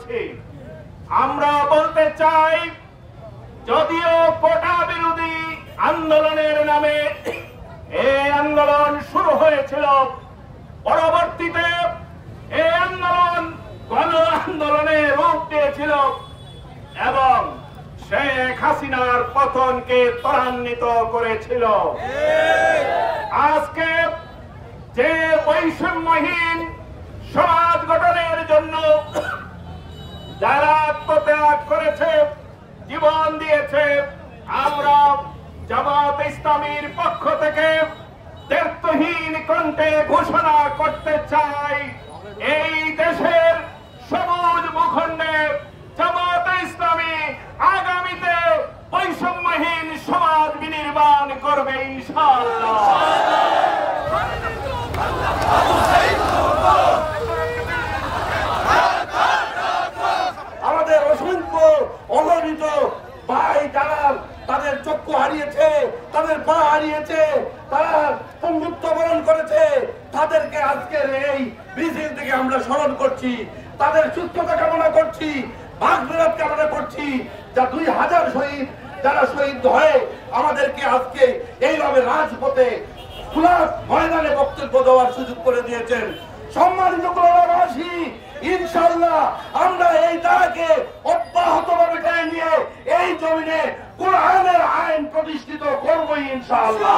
করছি। আমরা বলতে চাই, যদিও কোটা বিরোধী আন্দোলনের নামে এই আন্দোলন শুরু হয়েছিল, পরবর্তীতে এই আন্দোলন গণ আন্দোলনে রূপ দিয়েছিল এবং শেখ হাসিনার পতনকে ত্বরান্বিত করেছিল। আজকে যে বৈষম্যহীন সমাজ গঠনের জন্য যারা আত্মত্যাগ করেছে, জীবন দিয়েছে, আমরা জামাত ইসলামীর পক্ষ থেকে দ্ব্যর্থহীন কণ্ঠে ঘোষণা করতে চাই, এই দেশের সবুজ ভূখণ্ডে জামাত ইসলামী আগামীতে বৈষম্যহীন সমাজ বিনির্মাণ করবে ইনশাআল্লাহ। আমাদের অসংখ্য অগণিত ভাই যারা তাদের চক্ষু হারিয়েছে, তাদের পা হারিয়েছে, তারা মৃত্যুবরণ করেছে, তাদেরকে আজকের এই মিছিল থেকে আমরা স্মরণ করছি, তাদের সুস্থতা কামনা করছি, মাগফিরাত কামনা করছি। যা 2000 শহীদ যারা শহীদ হয়ে আমাদেরকে আজকে এইভাবে রাজপথে খোলা ময়দানে বক্তব্য দেওয়ার সুযোগ করে দিয়েছেন। সম্মানিত কুলাবাসী, ইনশাআল্লাহ আমরা এই ধারাকে অব্যাহতভাবে টেনে নিয়ে এই জমিনে কোরআনের আইন প্রতিষ্ঠিত করবো ইনশাআল্লাহ।